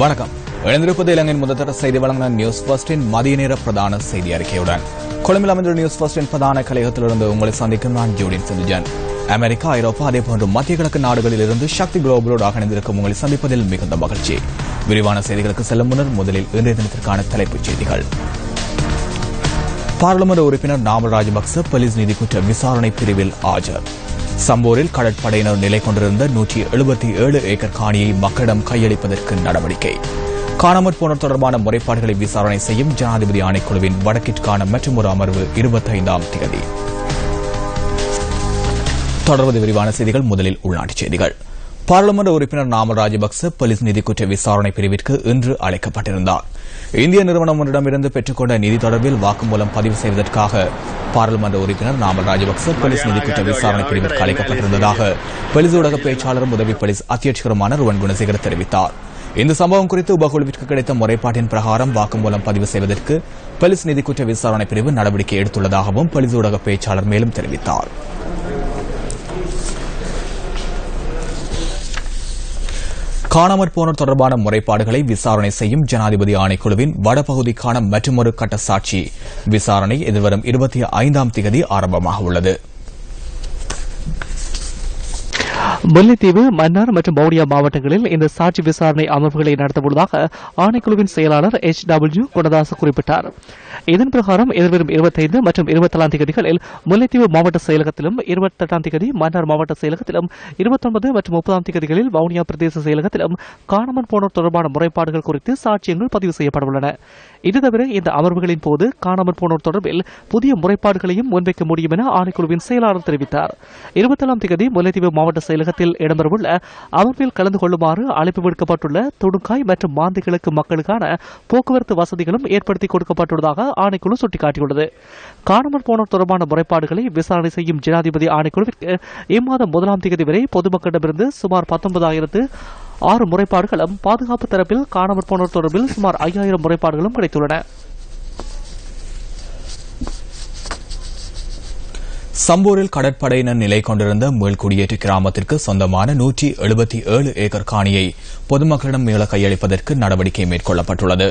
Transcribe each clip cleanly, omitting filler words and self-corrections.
வணக்கம். இணைந்திருப்பது இலங்கையின் முதற்தர செய்தி வழங்கின நியூஸ் ஃபர்ஸ்டின் மதிய நேர பிரதான செய்தி அறிக்கையுடன் கொழும்பில் அமைந்துள்ள நியூஸ் ஃபர்ஸ்டின் பிரதான கலையகத்திலிருந்து உங்களை சந்திக்கும் நான் ஜூடின் செந்துஜன். அமெரிக்கா, ஐரோப்பா, அதேபோன்று மத்திய கிழக்கு நாடுகளில் இருந்து சக்தி குளோபலோடு இணைந்திருக்கும் உங்களை சந்திப்பதில் மிகுந்த மகிழ்ச்சி. விரிவான செய்திகளுக்கு செல்லும் முன்னர் முதலில் இன்றைய தினத்திற்கான தலைப்புச் செய்திகள். பாராளுமன்ற உறுப்பினர் நாமல் ராஜபக்ச போலீஸ் நீதி குற்ற விசாரணை பிரிவில் ஆஜர். சம்போரில் கடற்படையினர் நிலை கொண்டிருந்த 177 ஏக்கர் காணியை மக்களிடம் கையளிப்பதற்கு நடவடிக்கை. காணாமற் போனோர் தொடர்பான முறைப்பாடுகளை விசாரணை செய்யும் ஜனாதிபதி ஆணைக்குழுவின் வடக்கிற்கான மற்றொரு அமர்வு 25ஆம் தேதி. தொடர்வது விரிவான செய்திகள். முதலில் உள்நாட்டுச் செய்திகள். பாராளுமன்ற உறுப்பினர் நாமல் ராஜபக்ச போலீஸ் நிதி குற்ற விசாரணை பிரிவிற்கு இன்று அழைக்கப்பட்டிருந்தார். இந்திய நிறுவனம் ஒன்றிடமிருந்து பெற்றுக்கொண்ட நிதி தொடர்பில் வாக்குமூலம் பதிவு செய்வதற்காக பாராளுமன்ற உறுப்பினர் நாமல் ராஜபக்ச போலீஸ் நிதி குற்ற விசாரணை பிரிவிற்கு அழைக்கப்பட்டிருந்ததாக போலீஸ் ஊடக பேச்சாளரும் உதவி போலீஸ் அத்தியட்சகருமான ருவன் குணசேகர தெரிவித்தார். இந்த சம்பவம் குறித்து உபகுழுவிற்கு கிடைத்த முறைப்பாட்டின் பிரகாரம் வாக்குமூலம் பதிவு செய்வதற்கு போலீஸ் நிதி குற்ற விசாரணை பிரிவு நடவடிக்கை எடுத்துள்ளதாகவும் போலீஸ் ஊடக பேச்சாளர் மேலும் தெரிவித்தார். காணாமற் போனோர் தொடர்பான முறைப்பாடுகளை விசாரணை செய்யும் ஜனாதிபதி ஆணைக்குழுவின் வடபகுதிக்கான மற்றொரு கட்ட சாட்சி விசாரணை எதிர்வரும் 25ஆம் தேதி ஆரம்பமாக உள்ளது. முல்லைத்தீவு, மன்னார் மற்றும் வவுனியா மாவட்டங்களில் இந்த சாட்சி விசாரணை அமர்வுகளை நடத்தவுள்ளதாக ஆணைக்குழுவின் செயலாளர் HW குணதாஸ் குறிப்பிட்டார். இதன் பிரகாரம் எதிர்வரும் 25 மற்றும் 24ஆம் தேதிகளில் முல்லைத்தீவு மாவட்ட செயலகத்திலும், 28ஆம் தேதி மன்னார் மாவட்ட செயலகத்திலும், 29 மற்றும் 30ஆம் தேதிகளில் வவுனியா பிரதேச செயலகத்திலும் காணாமற் போனோர் தொடர்பான முறைப்பாடுகள் குறித்து சாட்சியங்கள் பதிவு செய்யப்பட உள்ளன. இதுதவிர இந்த அமர்வுகளின் போது காணாமற் போனோர் தொடர்பில் புதிய முறைப்பாடுகளையும் முன்வைக்க முடியும் என ஆணைக்குழுவின் செயலாளர் தெரிவித்தார். 27ஆம் தேதி முல்லைத்தீவு மாவட்ட செயலகத்தில் இடம்பெறவுள்ள அமர்வில் கலந்து கொள்ளுமாறு அழைப்பு விடுக்கப்பட்டுள்ள துணுக்காய் மற்றும் மாந்தி கிழக்கு மக்களுக்கான போக்குவரத்து வசதிகளும் ஏற்படுத்தி கொடுக்கப்பட்டுள்ளதாக ஆணைக்குழு சுட்டிக்காட்டியுள்ளது. காணாமற் போனோர் தொடர்பான முறைப்பாடுகளை விசாரணை செய்யும் ஜனாதிபதி ஆணைக்குழுவிற்கு இம்மாதம் 1ஆம் தேதி வரை பொதுமக்களிடமிருந்து சுமார் 19,006 முறைப்பாடுகளும், பாதுகாப்பு தரப்பில் காணாமற் போனோர் தொடர்பில் சுமார் 5,000 முறைப்பாடுகளும் கிடைத்துள்ளன. சம்பூரில் கடற்படையினர் நிலை கொண்டிருந்த மீள்குடியேற்ற கிராமத்திற்கு சொந்தமான 177 ஏக்கர் காணியை பொதுமக்களிடம் மீள கையளிப்பதற்கு நடவடிக்கை மேற்கொள்ளப்பட்டுள்ளது.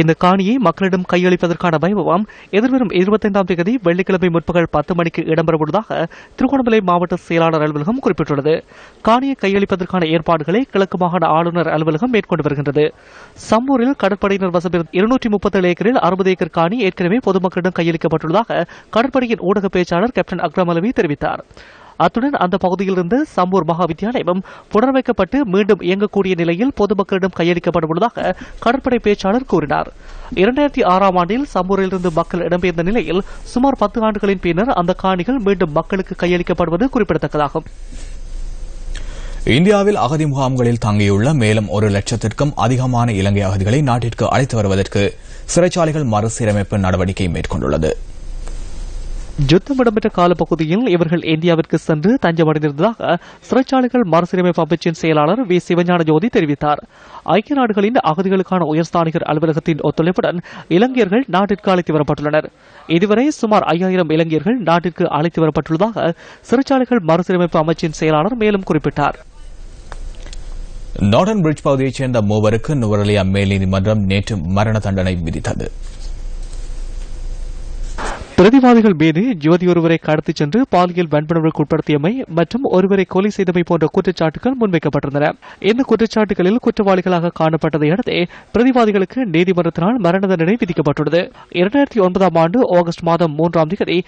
இந்த காணியை மக்களிடம் கையளிப்பதற்கான வைபவம் எதிர்வரும் 25ஆம் தேதி வெள்ளிக்கிழமை முற்பகல் 10 மணிக்கு இடம்பெறவுள்ளதாக திருகோணமலை மாவட்ட செயலாளர் அலுவலகம் குறிப்பிட்டுள்ளது. காணியை கையளிப்பதற்கான ஏற்பாடுகளை கிழக்கு மாகாண ஆளுநர் அலுவலகம் மேற்கொண்டு வருகின்றது. சம்பூரில் கடற்படையினர் வசம் 237 ஏக்கரில் 60 ஏக்கர் காணி ஏற்கனவே பொதுமக்களிடம் கையளிக்கப்பட்டுள்ளதாக கடற்படையின் ஊடக பேச்சாளர் கேப்டன் அக்ரம் அலவி தெரிவித்தார். அத்துடன் அந்த பகுதியில் இருந்து சம்பூர் மகா வித்தியாலயம் புனரமைக்கப்பட்டு மீண்டும் இயங்கக்கூடிய நிலையில் பொதுமக்களிடம் கையளிக்கப்படவுள்ளதாக கடற்படை பேச்சாளர் கூறினார். 2006ஆம் ஆண்டில் சம்பூரிலிருந்து மக்கள் இடம்பெயர்ந்த நிலையில் சுமார் 10 ஆண்டுகளின் பின்னர் அந்த காணிகள் மீண்டும் மக்களுக்கு கையளிக்கப்படுவது குறிப்பிடத்தக்கதாகும். இந்தியாவில் அகதி முகாம்களில் தங்கியுள்ள மேலும் 1 லட்சத்திற்கும் அதிகமான இலங்கை அகதிகளை நாட்டிற்கு அழைத்து வருவதற்கு சிறைச்சாலைகள் மறுசீரமைப்பு நடவடிக்கை மேற்கொண்டுள்ளது. யுத்தம் இடம்பெற்ற காலப்பகுதியில் இவர்கள் இந்தியாவிற்கு சென்று தஞ்சமடைந்திருந்ததாக சிறைச்சாலைகள் மறுசீரமைப்பு அமைச்சின் செயலாளர் வி சிவஞான ஜோதி தெரிவித்தார். ஐக்கிய நாடுகளின் அகதிகளுக்கான உயர்ஸ்தானிகர் அலுவலகத்தின் ஒத்துழைப்புடன் இலங்கையர்கள் நாட்டிற்கு அழைத்து வரப்பட்டுள்ளனர். இதுவரை சுமார் 5,000 இலங்கையர்கள் நாட்டிற்கு அழைத்து வரப்பட்டுள்ளதாக சிறைச்சாலைகள் மறுசீரமைப்பு அமைச்சின் செயலாளர் மேலும் குறிப்பிட்டார். நார்டன் பிரிட்ஜ் பகுதியைச் சேர்ந்த 3 நுவரெலியா மேல் நீதிமன்றம் நேற்று மரண தண்டனை விதித்தது. பிரதிவாதிகள் மீது யுவதி ஒருவரை கடத்திச் சென்று பாலியல் வன்புணர்வுக்கு உட்படுத்தியமை மற்றும் ஒருவரை கொலை செய்தமை போன்ற குற்றச்சாட்டுகள் முன்வைக்கப்பட்டிருந்தன. இந்த குற்றச்சாட்டுகளில் குற்றவாளிகளாக காணப்பட்டதை அடுத்தே பிரதிவாதிகளுக்கு நீதிமன்றத்தினால் மரண தண்டனை விதிக்கப்பட்டுள்ளது. 2009ஆம் ஆண்டு ஆகஸ்ட் மாதம் 3ஆம் தேதி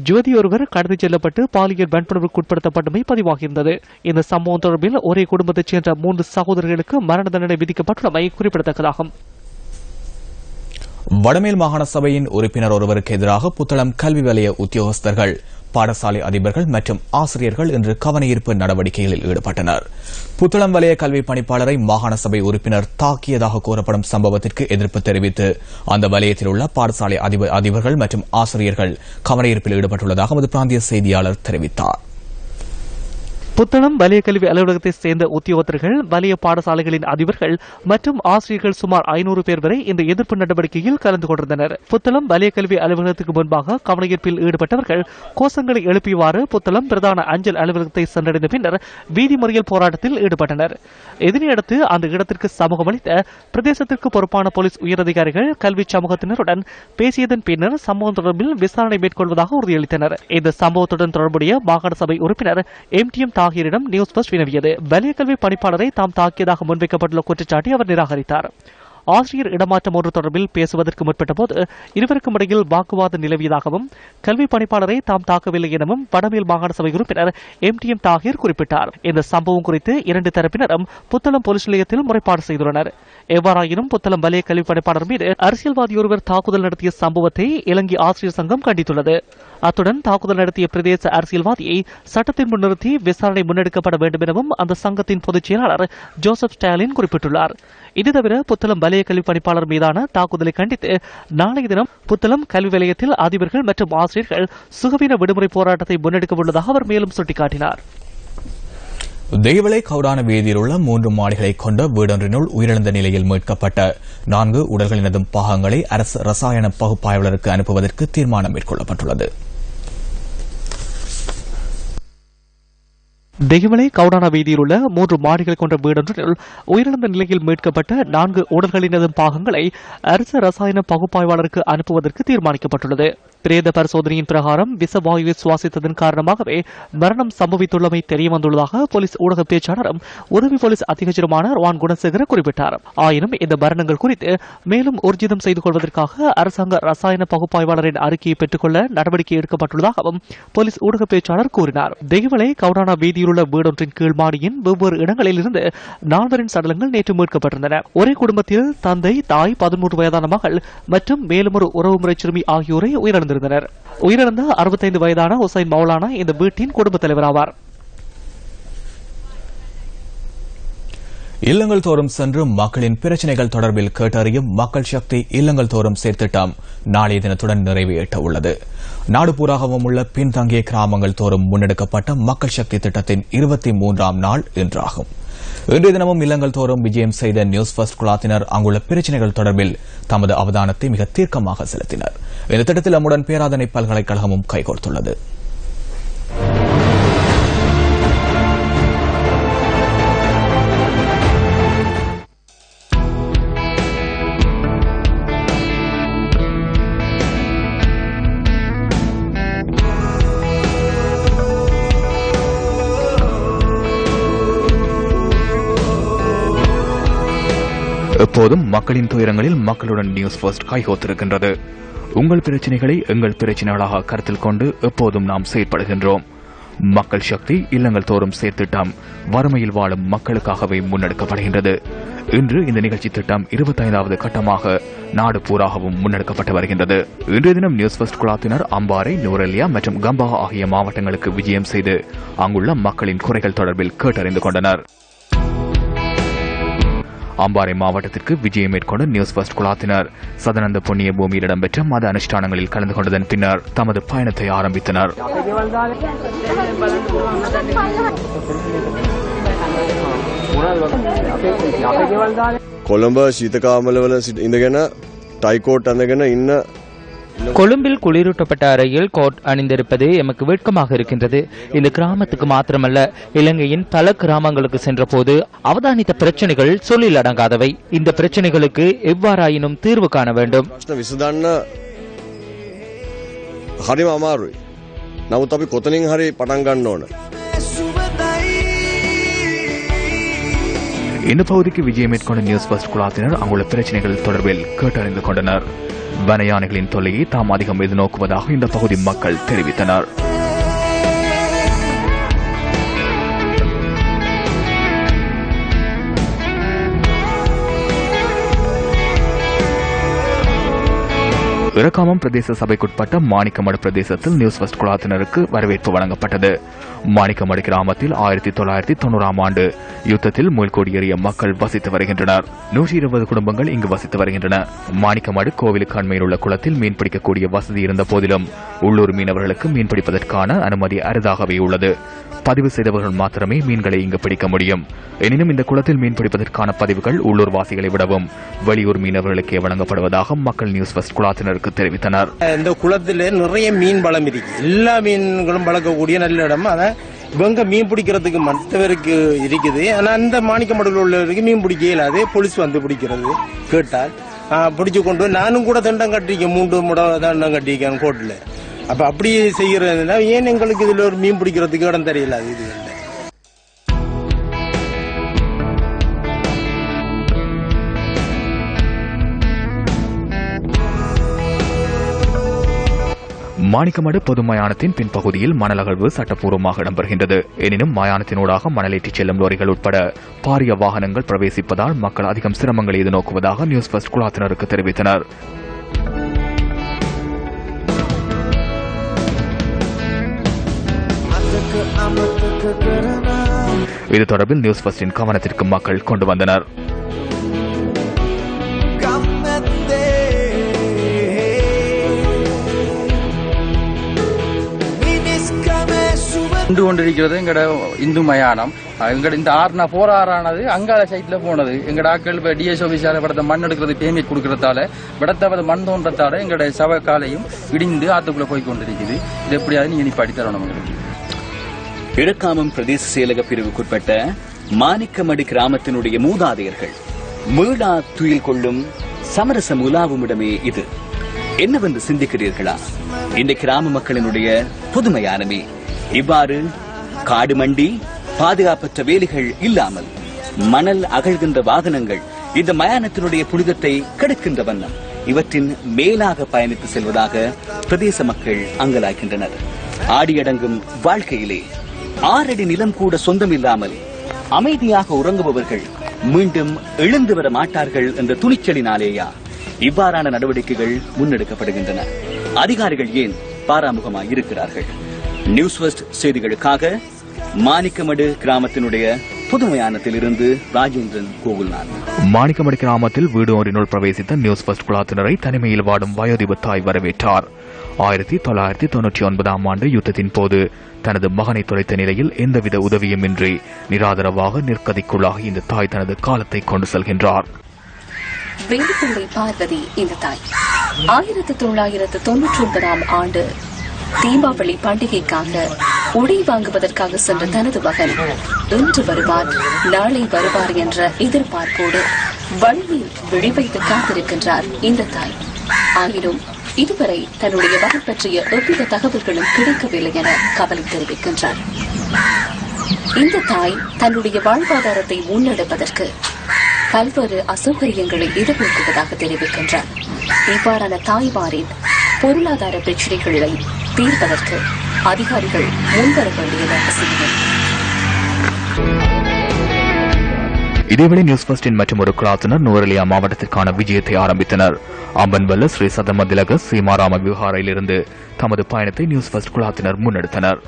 யுவதி ஒருவர் கடத்திச் செல்லப்பட்டு பாலியல் வன்புணர்வுக்கு உட்படுத்தப்பட்டமை பதிவாகியிருந்தது. இந்த சம்பவம் தொடர்பில் ஒரே குடும்பத்தைச் சேர்ந்த 3 சகோதரர்களுக்கு மரண தண்டனை விதிக்கப்பட்டுள்ளமை குறிப்பிடத்தக்கதாகும். வடமேல் மாகாண சபையின் உறுப்பினர் ஒருவருக்கு எதிராக புத்தளம் கல்வி வலய உத்தியோகஸ்தர்கள், பாடசாலை அதிபர்கள் மற்றும் ஆசிரியர்கள் இன்று கவனஈர்ப்பு நடவடிக்கைகளில் ஈடுபட்டனர். புத்தளம் வலய கல்வி பணிப்பாளரை மாகாண சபை உறுப்பினர் தாக்கியதாக கூறப்படும் சம்பவத்திற்கு எதிர்ப்பு தெரிவித்து அந்த வலயத்தில் உள்ள பாடசாலை அதிபர்கள் மற்றும் ஆசிரியர்கள் கவனஈர்ப்பில் ஈடுபட்டுள்ளதாக எமது பிராந்திய செய்தியாளர் தெரிவித்தார். புத்தளம் வலய கல்வி அலுவலகத்தை சேர்ந்த உத்தியோகத்தர்கள், வலய பாடசாலைகளின் அதிபர்கள் மற்றும் ஆசிரியர்கள் சுமார் 500 பேர் வரை இந்த எதிர்ப்பு நடவடிக்கையில் கலந்து கொண்டிருந்தனர். புத்தளம் வலய கல்வி அலுவலகத்துக்கு முன்பாக கவனஈர்ப்பில் ஈடுபட்டவர்கள் கோஷங்களை எழுப்பியவாறு புத்தளம் பிரதான அஞ்சல் அலுவலகத்தை சென்றடைந்த பின்னர் வீதி மறியல் போராட்டத்தில் ஈடுபட்டனர். இதனையடுத்து அந்த இடத்திற்கு சமூகம் அளித்த பிரதேசத்திற்கு பொறுப்பான போலீஸ் உயரதிகாரிகள் கல்வி சமூகத்தினருடன் பேசியதன் பின்னர் சம்பவம் தொடர்பில் விசாரணை மேற்கொள்வதாக உறுதியளித்தனர். இந்த சம்பவத்துடன் தொடர்புடைய மாகாண சபை உறுப்பினர் MTM தாகிரிடம் நியூஸ் ஃபர்ஸ்ட் வினவியது. வலய கல்வி பணிப்பாளரை தாம் தாக்கியதாக முன்வைக்கப்பட்டுள்ள குற்றச்சாட்டை அவர் நிராகரித்தார். ஆசிரியர் இடமாற்றம் ஒன்று தொடர்பில் பேசுவதற்கு முற்பட்ட போது இருவருக்கும் இடையில் வாக்குவாதம் நிலவியதாகவும் கல்வி பணிப்பாளரை தாம் தாக்கவில்லை எனவும் வடமேல் மாகாண சபை உறுப்பினர் MTM தாகிர் குறிப்பிட்டார். இந்த சம்பவம் குறித்து இரண்டு தரப்பினரும் புத்தளம் போலீஸ் நிலையத்தில் முறைப்பாடு செய்துள்ளனர். எவ்வாறாயினும் புத்தளம் வலய கல்வி பணிப்பாளர் மீது அரசியல்வாதி ஒருவர் தாக்குதல் நடத்திய சம்பவத்தை இலங்கை ஆசிரியர் சங்கம் கண்டித்துள்ளது. அத்துடன் தாக்குதல் நடத்திய பிரதேச அரசியல்வாதியை சட்டத்தின் முன் நிறுத்தி விசாரணை முன்னெடுக்கப்பட வேண்டும் எனவும் அந்த சங்கத்தின் பொதுச் செயலாளர் ஜோசப் ஸ்டாலின் குறிப்பிட்டுள்ளார். இது தவிர புத்தளம் வலய கல்வி பணிப்பாளர் மீதான தாக்குதலை கண்டித்து நாளைய தினம் புத்தளம் கல்வி வலயத்தில் அதிபர்கள் மற்றும் ஆசிரியர்கள் சுகவீன விடுமுறை போராட்டத்தை முன்னெடுக்க உள்ளதாக அவர் மேலும் சுட்டிக்காட்டினார். தெய்வலை கவுடான வீதியில் உள்ள 3 மாடிகளை கொண்ட வீடொன்றினுள் உயிரிழந்த நிலையில் மீட்கப்பட்ட 4 உடல்களினதும் பாகங்களை அரசு ரசாயன பகுப்பாய்வாளருக்கு அனுப்புவதற்கு தீர்மானம் மேற்கொள்ளப்பட்டுள்ளது. தெய்வலை கவுடானா வீதியில் உள்ள 3 மாடிகள் கொண்ட வீடொன்றில் உயிரிழந்த நிலையில் மீட்கப்பட்ட 4 உடல்களினதும் பாகங்களை அரசு ரசாயன பகுப்பாய்வாளருக்கு அனுப்புவதற்கு தீர்மானிக்கப்பட்டுள்ளது. பிரேத பரிசோதனையின் பிரகாரம் விஷவாயுவை சுவாசித்ததன் காரணமாகவே மரணம் சம்பவித்துள்ளமை தெரியவந்துள்ளதாக போலீஸ் ஊடக பேச்சாளரும் உதவி போலீஸ் அதிகாரியுமான ருவான் குணசேகர குறிப்பிட்டார். ஆயினும் இந்த மரணங்கள் குறித்து மேலும் ஊர்ஜிதம் செய்து கொள்வதற்காக அரசாங்க ரசாயன பகுப்பாய்வாளரின் அறிக்கையை பெற்றுக்கொள்ள நடவடிக்கை எடுக்கப்பட்டுள்ளதாகவும் போலீஸ் ஊடக பேச்சாளர் கூறினார். தெய்வலை கவுடானா வீதியில் உள்ள வீடொன்றின் கீழ்மாடியின் வெவ்வேறு இடங்களில் இருந்து 4 சடலங்கள் நேற்று மீட்கப்பட்டிருந்தன. ஒரே குடும்பத்தில் தந்தை, தாய், 13 வயதான மகள் மற்றும் மேலும் ஒரு உறவுமுறை சிறுமி ஆகியோரை உயிரிழந்திருந்தனர். உயிரிழந்த 65 வயதான ஹுசைன் மௌலானா இந்த வீட்டின் குடும்பத் தலைவர் ஆவார். இல்லங்கள் தோறும் சென்று மக்களின் பிரச்சினைகள் தொடர்பில் கேட்டறியும் மக்கள் சக்தி இல்லங்கள் தோறும் செயற்திட்டம் நாளைய தினத்துடன் நிறைவேற்ற உள்ளது. நாடு பூராகவும் உள்ள பின்தங்கிய கிராமங்கள் தோறும் முன்னெடுக்கப்பட்ட மக்கள் சக்தி திட்டத்தின் 23ஆம் நாள் இன்றாகும். இன்றைய தினமும் இல்லங்கள் தோறும் விஜயம் செய்த நியூஸ் ஃபர்ஸ்ட் குழாத்தினர் அங்குள்ள பிரச்சினைகள் தொடர்பில் தமது அவதானத்தை மிக தீர்க்கமாக செலுத்தினர். இந்த திட்டத்தில் நம்முடன் பேராதனை பல்கலைக்கழகமும் கைகோர்த்துள்ளது. எப்போதும் மக்களின் துயரங்களில் மக்களுடன் நியூஸ் ஃபர்ஸ்ட் கைகோத்திருக்கின்றது. உங்கள் பிரச்சினைகளை எங்கள் பிரச்சினைகளாக கருத்தில் கொண்டு எப்போதும் நாம் செயற்படுகின்றோம். மக்கள் சக்தி இல்லங்கள் தோறும் செயற்திட்டம் வறுமையில் வாழும் மக்களுக்காகவே முன்னெடுக்கப்படுகின்றது. இன்று இந்த நிகழ்ச்சி திட்டம் 25வது கட்டமாக நாடு பூராகவும் முன்னெடுக்கப்பட்டு வருகின்றது. இன்றைய தினம் நியூஸ் ஃபர்ஸ்ட் குழாத்தினர் அம்பாறை, நூரெலியா மற்றும் கம்பா ஆகிய மாவட்டங்களுக்கு விஜயம் செய்து அங்குள்ள மக்களின் குறைகள் தொடர்பில் கேட்டறிந்து கொண்டனர். அம்பாறை மாவட்டத்திற்கு விஜயம் மேற்கொண்ட நியூஸ் ஃபர்ஸ்ட் குழாத்தினர் சதானந்த புண்ணிய பூமியில் இடம்பெற்ற மத அனுஷ்டானங்களில் கலந்து கொண்டதன் பின்னர் தமது பயணத்தை ஆரம்பித்தனர். කොළඹ ශීතකාමලවල ඉඳගෙන ටයිකෝට් අඳගෙන ඉන්න கொழும்பில் குளிரூட்டப்பட்ட அறையில் கோட் அணிந்திருப்பது எமக்கு வெட்கமாக இருக்கின்றது. இந்த கிராமத்துக்கு மாத்திரமல்ல, இலங்கையின் பல கிராமங்களுக்கு சென்ற போது அவதானித்த பிரச்சனைகள் சொல்லில் அடங்காதவை. இந்த பிரச்சனைகளுக்கு எவ்வாறாயினும் தீர்வு காண வேண்டும். විසඳන්න හරිම අමාරුයි. නමුත් අපි කොතනින් හරි පටන් ගන්න ඕන. இந்த பகுதிக்கு விஜயம் மேற்கொண்ட நியூஸ் ஃபர்ஸ்ட் குழாத்தினர் அங்குள்ள பிரச்சனைகள் தொடர்பில் கேட்டறிந்து கொண்டனர். வனயானைகளின் தொல்லையை தாம் அதிகம் எதிர்நோக்குவதாக இந்த பகுதி மக்கள் தெரிவித்தனர். இறக்காமம் பிரதேச சபைக்குட்பட்ட மாணிக்கமடு பிரதேசத்தில் நியூஸ் ஃபர்ஸ்ட் குழாத்தினருக்கு வரவேற்பு வழங்கப்பட்டது. மாணிக்கமடு கிராமத்தில் 1990 ஆண்டு யுத்தத்தில் மூழ்கோடியேறிய மக்கள் வசித்து வருகின்றனர். 120 குடும்பங்கள் இங்கு வசித்து வருகின்றன. மாணிக்கமடு கோவிலுக்கு அண்மையில் உள்ள குளத்தில் மீன்பிடிக்கக்கூடிய வசதி இருந்த போதிலும் உள்ளூர் மீனவர்களுக்கு மீன்பிடிப்பதற்கான அனுமதி அரிதாகவே உள்ளது. பதிவு செய்தவர்கள் மாத்திரமே மீன்களை இங்கு பிடிக்க முடியும். எனினும் இந்த குளத்தில் மீன்பிடிப்பதற்கான பதிவுகள் உள்ளூர் வாசிகளை விடவும் வெளியூர் மீனவர்களுக்கே வழங்கப்படுவதாக மக்கள் நியூஸ் ஃபர்ஸ்ட் குழாத்தினருக்கு தெரிவித்தனர். இந்த குளத்தில் நிறைய மீன் வளம் இருக்கு. எல்லா மீன்களும் வளர்க்கக்கூடிய நல்ல இடம். அதான் இவங்க மீன் பிடிக்கிறதுக்கு மற்றவருக்கு இருக்குது. ஆனா அந்த மாணிக்கமடுவில் உள்ளவருக்கு மீன் பிடிக்க இயலாது. போலீஸ் வந்து பிடிக்கிறது கேட்டால் பிடிச்சு கொண்டு நானும் கூட தண்டம் கட்டிருக்கேன். 3 முறை தண்டம் கட்டிருக்கேன் கோர்ட்ல. அப்ப அப்படி செய்யறதுனா ஏன் எங்களுக்கு இதுல ஒரு மீன் பிடிக்கிறதுக்கு இடம் தெரியல. அது இது மாணிக்கமடு பொது மயானத்தின் பின்பகுதியில் மணல் அகழ்வு சட்டப்பூர்வமாக இடம்பெறுகின்றது. எனினும் மயானத்தினூடாக மணலேற்றிச் செல்லும் லோரிகள் உட்பட பாரிய வாகனங்கள் பிரவேசிப்பதால் மக்கள் அதிகம் சிரமங்களை எதிர்நோக்குவதாக நியூஸ் ஃபர்ஸ்ட் குழாத்தினருக்கு தெரிவித்தனர். இது தொடர்பில் நியூஸ் ஃபர்ஸ்டின் கவனத்திற்கு மக்கள் கொண்டு வந்தனர். கொண்டிருக்கிறது எங்கட இந்து மயானம். எங்கட இந்த ஆறுனா போற ஆறானது அங்கால சைட்ல போனது. எங்கட ஆக்கள் டிஎஸ் ஆபீஸால படத்தை மண் எடுக்கிறது பேமெண்ட் கொடுக்கறதால விடத்தாவது மண் தோன்றத்தால எங்கட சவ காலையும் இடிந்து ஆத்துக்குள்ள போய் கொண்டிருக்குது. இது எப்படியாவது நீங்க நிப்பாட்டி தரணும். உங்களுக்கு இறக்காமம் பிரதேச செயலக பிரிவுக்குட்பட்ட மாணிக்கமடு கிராமத்தினுடைய மூதாதையர்கள் மீளா துயில் கொள்ளும் சமரச முலாவும் இடமே இது. என்னவென்று சிந்திக்கிறீர்களா? இந்த கிராம மக்களினுடைய புதுமையானமே இவ்வாறு காடு மண்டி பாதுகாப்பற்ற வேலிகள் இல்லாமல் மணல் அகழ்கின்ற வாகனங்கள் இந்த மயானத்தினுடைய புனிதத்தை கெடுக்கின்ற வண்ணம் இவற்றின் மேலாக பயணித்து செல்வதாக பிரதேச மக்கள் அங்கலாக்கின்றனர். ஆடியடங்கும் வாழ்க்கையிலே 6 அடி நிலம் கூட சொந்தம் இல்லாமல் அமைதியாக உறங்குபவர்கள் மீண்டும் எழுந்து வர மாட்டார்கள் என்ற துணிச்சலினாலேயா இவ்வாறான நடவடிக்கைகள் முன்னெடுக்கப்படுகின்றன? அதிகாரிகள் ஏன் பாராமுகமாய் இருக்கிறார்கள்? நியூஸ் ஃபர்ஸ்ட் செய்திகளுக்காக மாணிக்கமடு கிராமத்தினுடைய புதுமையானத்தில் இருந்து ராஜேந்திரன் கோகுல்நாத். மாணிக்கமடு கிராமத்தில் வீடு ஒன்றினுள் பிரவேசித்த நியூஸ் ஃபர்ஸ்ட் குழாத்தினரை தனிமையில் வாடும் வயோதிப தாய் வரவேற்றார். 1999 ஆண்டு யுத்தத்தின் போது தனது மகனை தொலைத்த நிலையில் எந்தவித உதவியுமின்றி நிராதரவாக நிற்கதிக்குள்ளாகி இந்த தாய் தனது காலத்தை கொண்டு செல்கின்றார். வேலுப்பிள்ளை பார்வதி இந்த தாய் 1999 ஆண்டு தீபாவளி பண்டிகைக்காக உடை வாங்குவதற்காக சென்ற தனது மகன் இன்று வருவார் நாளை வருவார் என்ற எதிர்பார்ப்போடு வழியில் விழிவைத்து காத்திருக்கின்றார் இந்த தாய். ஆயினும் இதுவரை தன்னுடைய மகன் பற்றிய எவ்வித தகவல்களும் கிடைக்கவில்லை என கவலை தெரிவிக்கின்றார். இந்த தாய் தன்னுடைய வாழ்வாதாரத்தை முன்னெடுப்பதற்கு பல்வேறு அசௌகரியங்களை எதிர்நோக்குவதாக தெரிவிக்கின்றார். இவ்வாறான தாய்மாரின் பொருளாதார பிரச்சினைகளை தீர்ப்பதற்கு அதிகாரிகள் முன்வர வேண்டியது அவசியம். இதேவேளை நியூஸ் ஃபர்ஸ்டின் மற்றும் ஒரு குழாத்தினர் நுவரெலியா மாவட்டத்திற்கான விஜயத்தை ஆரம்பித்தனர். அம்பன்வல்ல ஸ்ரீ சதமதிலக சீமாராம விவகாரையிலிருந்து தமது பயணத்தை நியூஸ் ஃபர்ஸ்ட் குழாத்தினர் முன்னெடுத்தனர்.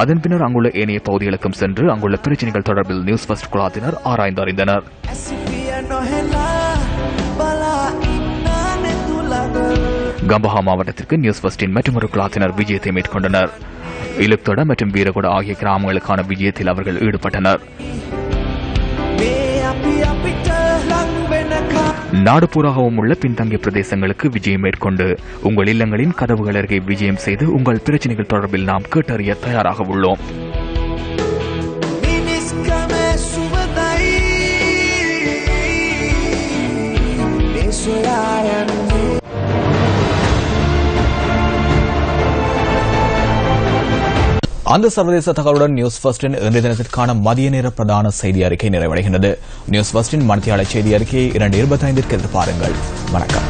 அதன் பின்னர் அங்குள்ள ஏனைய பகுதிகளுக்கும் சென்று அங்குள்ள பிரச்சினைகள் தொடர்பில் நியூஸ் ஃபர்ஸ்ட் குழாத்தினர் ஆராய்ந்து அறிந்தனர். கம்பஹா மாவட்டத்திற்கு நியூஸ் ஃபர்ஸ்டின் மற்றொரு குழாத்தினர் விஜயத்தை மேற்கொண்டனர். இலுக்தொட மற்றும் வீரகொட ஆகிய கிராமங்களுக்கான விஜயத்தில் அவர்கள் ஈடுபட்டனர். நாடு பூராகவும் உள்ள பின்தங்கிய பிரதேசங்களுக்கு விஜயம் மேற்கொண்டு உங்கள் இல்லங்களின் கதவுகள் அருகே விஜயம் செய்து உங்கள் பிரச்சனைகள் தொடர்பில் நாம் கேட்டறிய தயாராக உள்ளோம். அந்த சர்வதேச தகவலுடன் நியூஸ் ஃபர்ஸ்டின் இன்றைய தினத்திற்கான மதிய நேர பிரதான செய்தி அறிக்கை நிறைவடைகின்றது. நியூஸ் ஃபர்ஸ்டின் மணித்தியால செய்தி அறிக்கையை 2:25 எதிர்பாருங்கள். வணக்கம்.